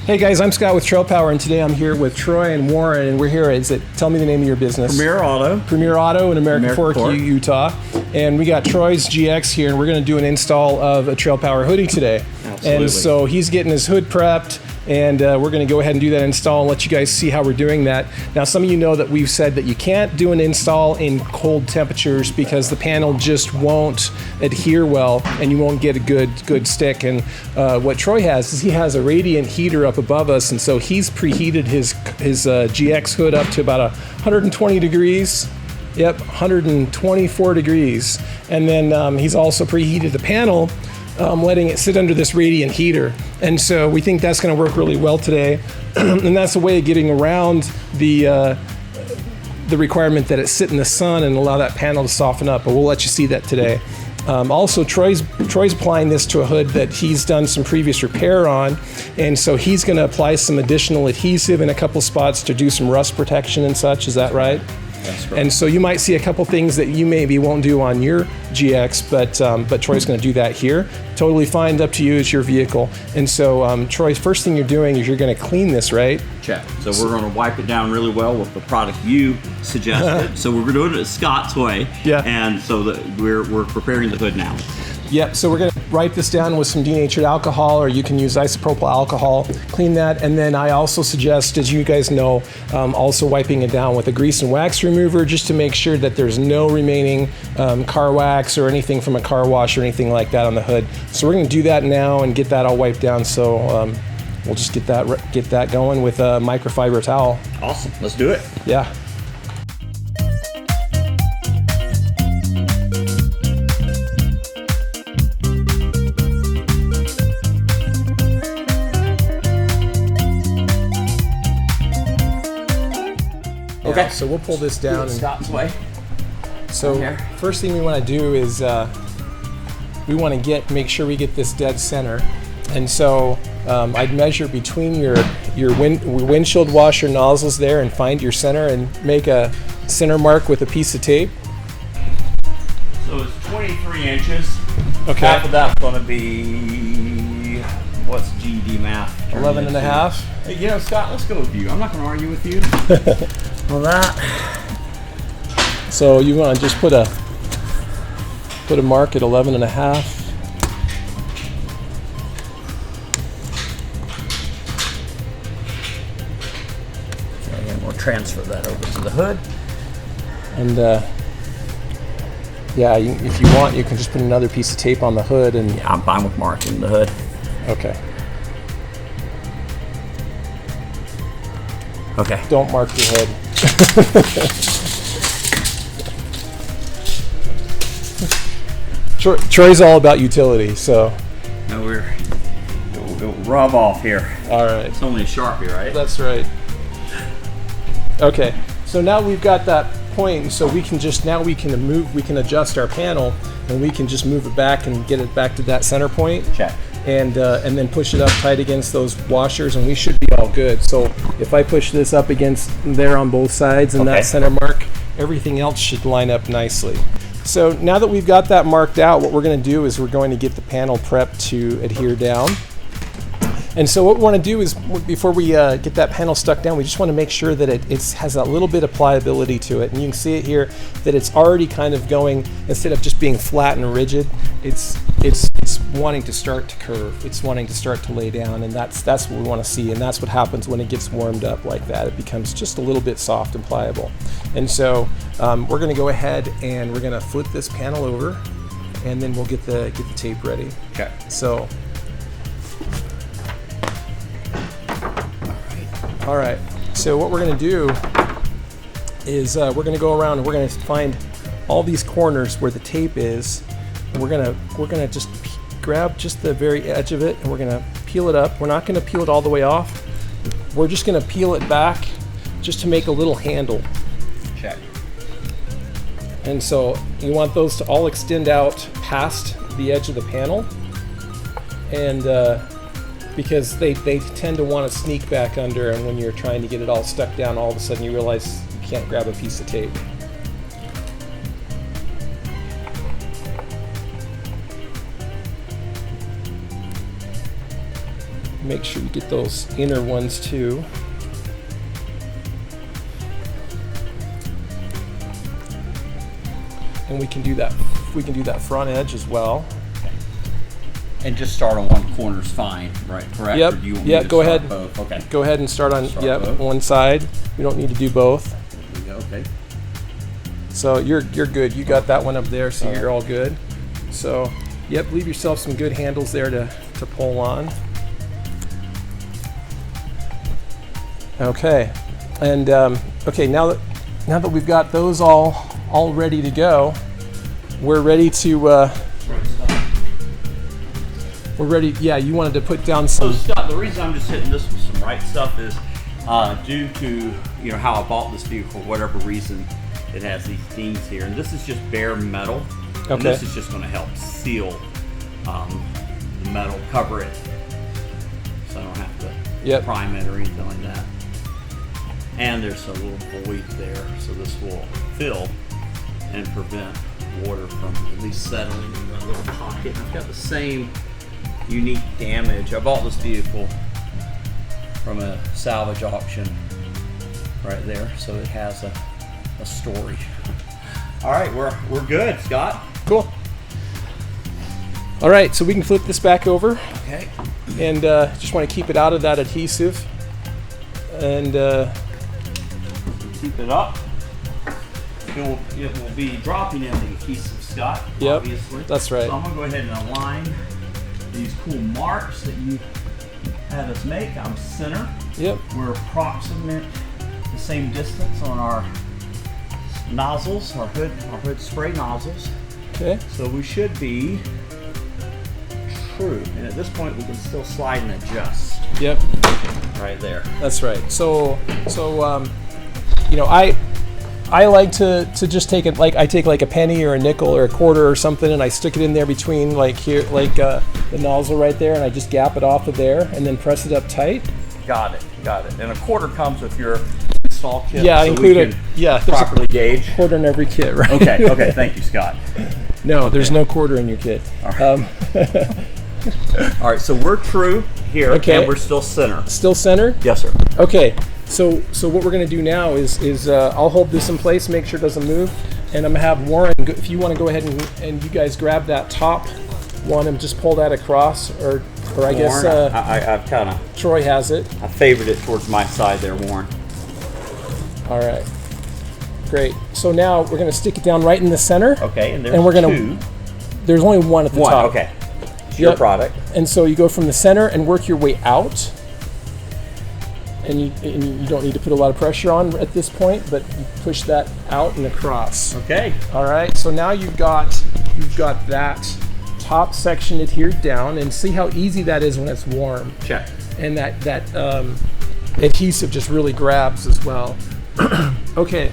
Hey guys, I'm Scott with Trailpower, and today I'm here with Troy and Warren, and we're here. Tell me the name of your business. Premier Auto. Premier Auto in American Fork, Utah. And we got Troy's GX here, and we're going to do an install of a Trailpower hoodie today. Absolutely. And so he's getting his hood prepped, and we're going to go ahead and do that install and let you guys see how we're doing that. Now, some of you know that we've said that you can't do an install in cold temperatures because the panel just won't adhere well, and you won't get a good stick. And what Troy has is he has a radiant heater up above us, and so he's preheated his GX hood up to about 120 degrees. Yep, 124 degrees. And then he's also preheated the panel, letting it sit under this radiant heater. And so we think that's going to work really well today. And that's a way of getting around the requirement that it sit in the sun and allow that panel to soften up. But we'll let you see that today. Also, Troy's applying this to a hood that he's done some previous repair on, and so he's going to apply some additional adhesive in a couple spots to do some rust protection and such. Is that right? That's right. And so you might see a couple things that you maybe won't do on your GX, but Troy's going to do that here. Totally fine, up to you, it's your vehicle. And so Troy, first thing you're doing is you're going to clean this, right? Check. So we're going to wipe it down really well with the product you suggested. So we're doing it Scott's way. Yeah. And so we're preparing the hood now. Yep, so we're going to wipe this down with some denatured alcohol, or you can use isopropyl alcohol, clean that, and then I also suggest, as you guys know, also wiping it down with a grease and wax remover just to make sure that there's no remaining car wax or anything from a car wash or anything like that on the hood. So we're going to do that now and get that all wiped down, so we'll just get that going with a microfiber towel. Awesome, let's do it. Yeah. Okay, so we'll pull this down. Scott's way. So first thing we want to do is we want to make sure we get this dead center. And so I'd measure between your windshield washer nozzles there and find your center and make a center mark with a piece of tape. So it's 23 inches. Okay. Half of that's going to be, what's GD math? 11 and a half. Hey, you know, Scott, let's go with you. I'm not going to argue with you. Well, that. So you want to just put a mark at 11 and a half. Okay, and we'll transfer that over to the hood. And yeah, if you want, you can just put another piece of tape on the hood. And yeah, I'm fine with marking the hood. Okay. Okay. Don't mark your hood. Troy's all about utility, so. No, it'll rub off here. All right. It's only a Sharpie, right? That's right. Okay, so now we've got that point, and so we can adjust our panel, and we can just move it back and get it back to that center point. Check. And then push it up tight against those washers, and we should be all good. So if I push this up against there on both sides and that center mark, everything else should line up nicely. So now that we've got that marked out, what we're going to do is we're going to get the panel prepped to adhere down. And so what we want to do is, before we get that panel stuck down, we just want to make sure that it has a little bit of pliability to it. And you can see it here that it's already kind of going, instead of just being flat and rigid, it's wanting to start to curve. It's wanting to start to lay down, and that's what we want to see. And that's what happens when it gets warmed up like that. It becomes just a little bit soft and pliable. And so we're going to go ahead and we're going to flip this panel over, and then we'll get the tape ready. Okay. So. All right, so what we're going to do is we're going to go around and we're going to find all these corners where the tape is, and we're going to just grab just the very edge of it, and we're going to peel it up. We're not going to peel it all the way off. We're just going to peel it back just to make a little handle. Check. And so you want those to all extend out past the edge of the panel, and because they tend to want to sneak back under, and when you're trying to get it all stuck down, all of a sudden you realize you can't grab a piece of tape. Make sure you get those inner ones too. And we can do that front edge as well. And just start on one corner is fine, right? Correct? Yep. Or do you want Yeah, me to go start ahead. Both? Okay. Go ahead and start on both. one side. We don't need to do both. There we go. Okay. So you're good. You got that one up there, so you're all good. So, yep, leave yourself some good handles there to pull on. Okay, and okay, now that we've got those all ready to go, we're ready to. We're ready. Yeah, you wanted to put down some. So Scott, the reason I'm just hitting this with some right stuff is due to how I bought this vehicle. For whatever reason, it has these dings here, and this is just bare metal. Okay. And this is just going to help seal the metal, cover it, so I don't have to prime it or anything like that. And there's a little void there, so this will fill and prevent water from at least settling in that little pocket. I've got the same unique damage. I bought this vehicle from a salvage auction right there, so it has a story. All right, we're good, Scott. Cool. All right, so we can flip this back over. Okay. And just want to keep it out of that adhesive. And keep it up. It will be dropping in the adhesive, Scott. Yep, Obviously. that's right. So I'm gonna go ahead and align these cool marks that you had us make. I'm center. Yep. We're approximate the same distance on our nozzles, our hood spray nozzles. Okay. So we should be true. And at this point, we can still slide and adjust. Yep. Right there. That's right. So I like to just take it, like I take like a penny or a nickel or a quarter or something, and I stick it in there between like here, like the nozzle right there, and I just gap it off of there and then press it up tight. Got it. And a quarter comes with your install kit. Yeah, so included. Yeah, there's properly gauge. a quarter in every kit, right? Okay. Thank you, Scott. No, there's no quarter in your kit. All right. All right, so we're true here, and we're still center. Still center? Yes, sir. Okay. So what we're going to do now is I'll hold this in place, make sure it doesn't move, and I'm going to have Warren, if you want to go ahead and you guys grab that top one and just pull that across, or I guess I've kind of Troy has it. I favored it towards my side there, Warren. All right, great. So now we're going to stick it down right in the center. Okay, and there's two. There's only one at the top. Okay. It's your product. And so you go from the center and work your way out. And you don't need to put a lot of pressure on at this point, but you push that out and across. Okay. All right. So now you've got that top section adhered down, and see how easy that is when it's warm. Check. And that adhesive just really grabs as well. Okay.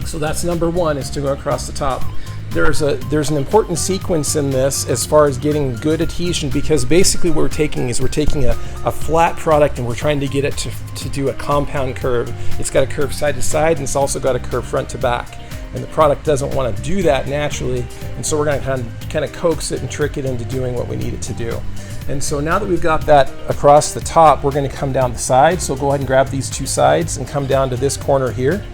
So that's number one, is to go across the top. There's an important sequence in this as far as getting good adhesion, because basically what we're taking a flat product and we're trying to get it to do a compound curve. It's got a curve side to side, and it's also got a curve front to back. And the product doesn't want to do that naturally, and so we're going to kind of coax it and trick it into doing what we need it to do. And so now that we've got that across the top, we're going to come down the side. So go ahead and grab these two sides and come down to this corner here.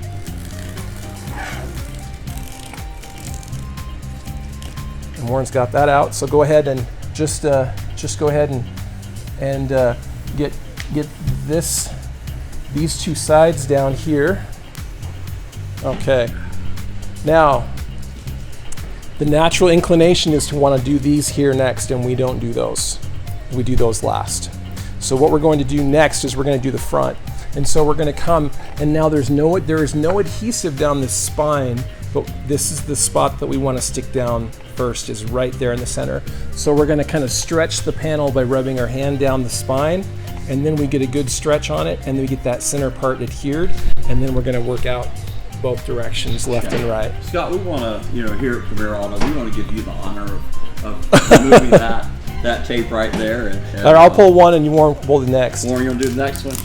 And Warren's got that out, so go ahead and just go ahead and get these two sides down here. Okay. Now, the natural inclination is to want to do these here next, and we don't do those. We do those last. So what we're going to do next is we're going to do the front. And so we're going to come, and now there is no adhesive down this spine, but this is the spot that we want to stick down first, is right there in the center. So we're going to kind of stretch the panel by rubbing our hand down the spine, and then we get a good stretch on it, and then we get that center part adhered, and then we're going to work out both directions, left and right. Scott, we want to, here at Premier Auto, we want to give you the honor of removing that tape right there. And all right, I'll pull one, and you Warren pull the next. Warren, you'll do the next one.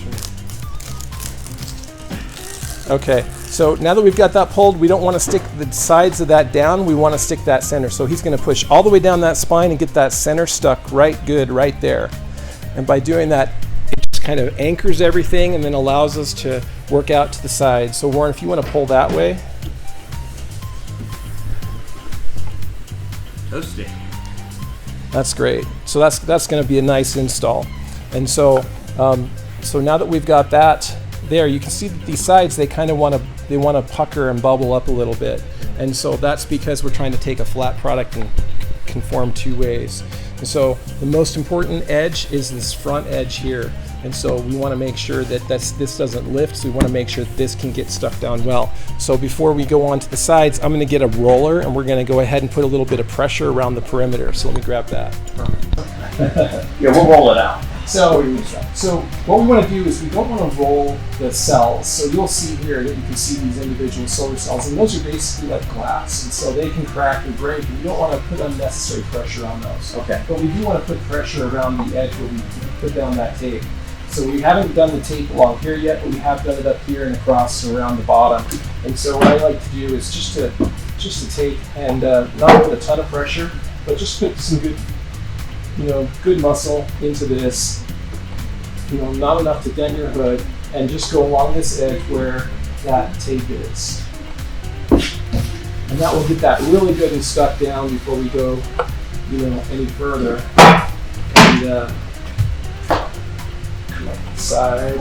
Okay, so now that we've got that pulled, we don't want to stick the sides of that down. We want to stick that center. So he's going to push all the way down that spine and get that center stuck right there. And by doing that, it just kind of anchors everything and then allows us to work out to the side. So Warren, if you want to pull that way. Toasty. That's great. So that's going to be a nice install. And so so now that we've got that there, you can see that these sides, they kind of want to pucker and bubble up a little bit. And so that's because we're trying to take a flat product and conform two ways. And so the most important edge is this front edge here. And so we want to make sure that this doesn't lift, so we want to make sure that this can get stuck down well. So before we go on to the sides, I'm going to get a roller and we're going to go ahead and put a little bit of pressure around the perimeter. So let me grab that. Yeah, we'll roll it out. So what we want to do is we don't want to roll the cells. So you'll see here that you can see these individual solar cells, and those are basically like glass, and so they can crack and break, and you don't want to put unnecessary pressure on those. Okay. But we do want to put pressure around the edge where we put down that tape. So we haven't done the tape along here yet, but we have done it up here and across and around the bottom. And so what I like to do is just to take and not put a ton of pressure, but just put some good muscle into this, not enough to dent your hood, and just go along this edge where that tape is. And that will get that really good and stuck down before we go, any further. And come up the side.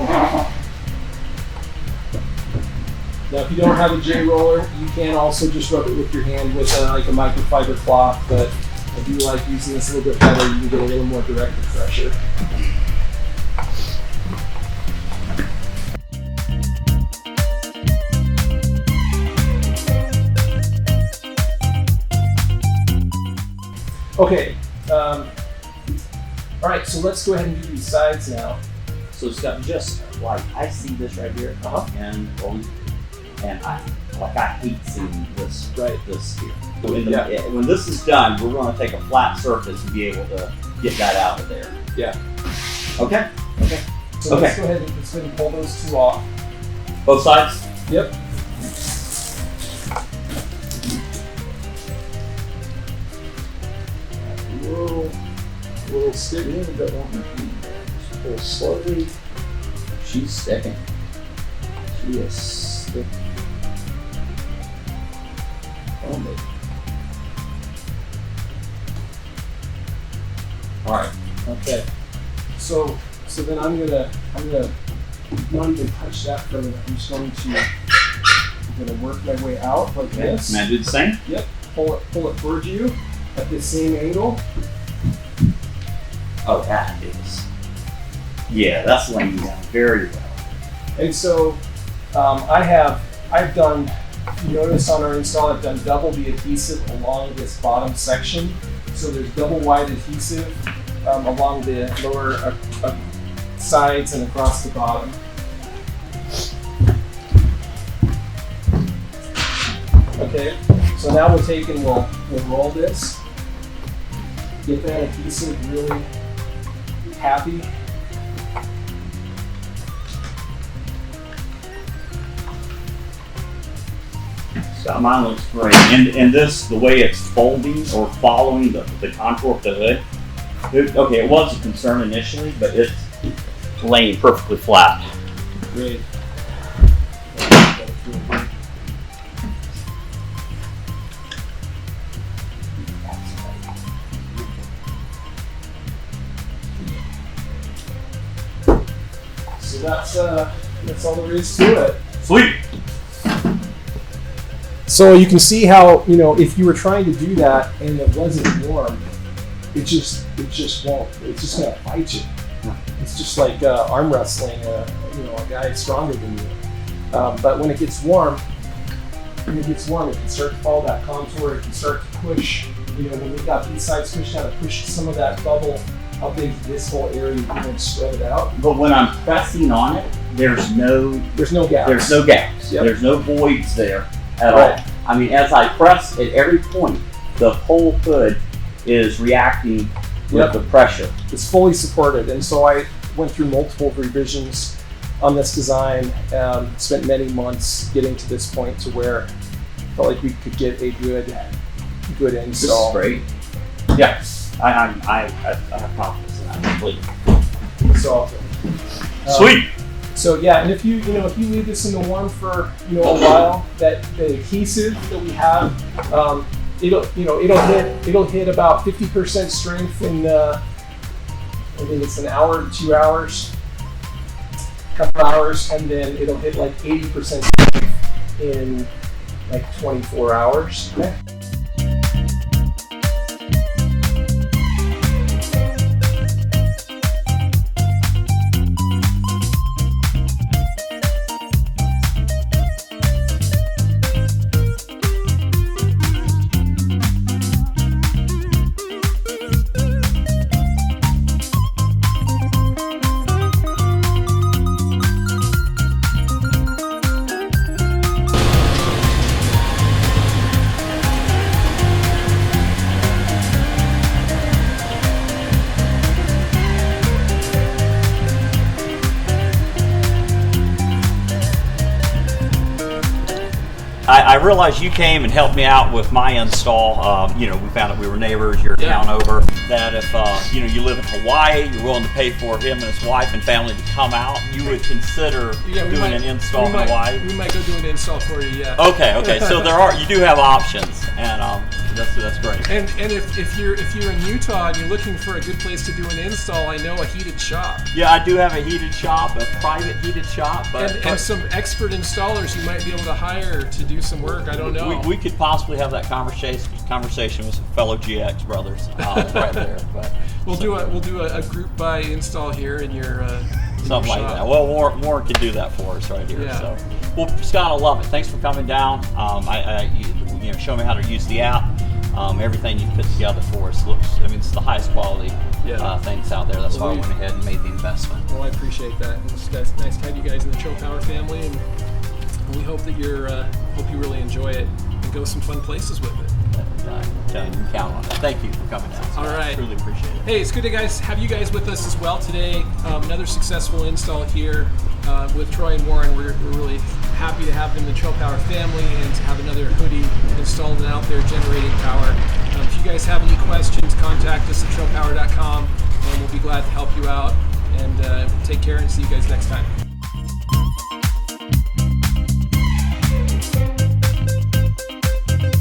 Now, if you don't have a J roller, you can also just rub it with your hand with like a microfiber cloth, but I do like using this a little bit better. You can get a little more direct pressure. Okay. All right, so let's go ahead and do these sides now. So Scott, just like I see this right here, and I hate seeing this this here. So when this is done, we're going to take a flat surface and be able to get that out of there. Yeah. Okay. So let's go ahead and pull those two off. Both sides? Yep. A little sticky, but just pull slowly. She's sticking. She is sticking. All right. Okay. So then I'm gonna not even touch that for a minute. I'm just going to work my way out like this. Can I do the same? Yep. Pull it towards you at the same angle. Oh, that is. Yeah, that's laying down very well. And so I've done. If you notice on our install, I've done double the adhesive along this bottom section. So there's double wide adhesive along the lower sides and across the bottom. Okay, so now we'll take and we'll roll this. Get that adhesive really happy. So mine looks great. And this, the way it's folding or following the contour of the hood, okay, it was a concern initially, but it's laying perfectly flat. Great. So that's all there is to it. Sweet. So you can see how, if you were trying to do that and it wasn't warm, it just won't. It's just gonna fight you. It's just like arm wrestling. A guy stronger than you. But when it gets warm, it can start to follow that contour. It can start to push. When we've got these sides pushed out, it pushes some of that bubble up into this whole area and spread it out. But when I'm pressing on it, there's no gaps. There's no gaps. Yep. There's no voids there at all. I mean, as I press at every point, the whole hood is reacting with the pressure. It's fully supported, and so I went through multiple revisions on this design. Spent many months getting to this point to where I felt like we could get a good install. This is great. Yes, I have confidence in that completely. install. Sweet. So yeah, and if you leave this in the warm for a while, that the adhesive that we have, it'll hit about 50% strength in I think it's an hour to 2 hours, couple hours, and then it'll hit like 80% strength in like 24 hours. Okay. I realized you came and helped me out with my install. We found out we were neighbors. You're a town over. That if you live in Hawaii, you're willing to pay for him and his wife and family to come out, you would consider doing an install in Hawaii. We might go do an install for you. Yeah. Okay. So you do have options, and that's great. And if you're in Utah and you're looking for a good place to do an install, I know a heated shop. Yeah, I do have a heated shop, a private heated shop, and some expert installers you might be able to hire to do some work. I don't know. We could possibly have that conversation with some fellow GX brothers right there. But we'll do a group buy install here in your something like that. Well, Warren can do that for us right here. Yeah. So, well, Scott, I love it. Thanks for coming down. Show me how to use the app. Everything you put together for us looks. It's the highest quality things out there. That's why I went ahead and made the investment. Well, I appreciate that. It's nice to have you guys in the Trailpower family, and we hope that hope you really enjoy it and go some fun places with it. You can count on it. Thank you for coming down. All right. I really appreciate it. Hey, it's good to have you guys with us as well today. Another successful install here with Troy and Warren. We're really happy to have them in the Trailpower family and to have another hoodie installed and out there generating power. If you guys have any questions, contact us at trailpower.com and we'll be glad to help you out. And take care and see you guys next time.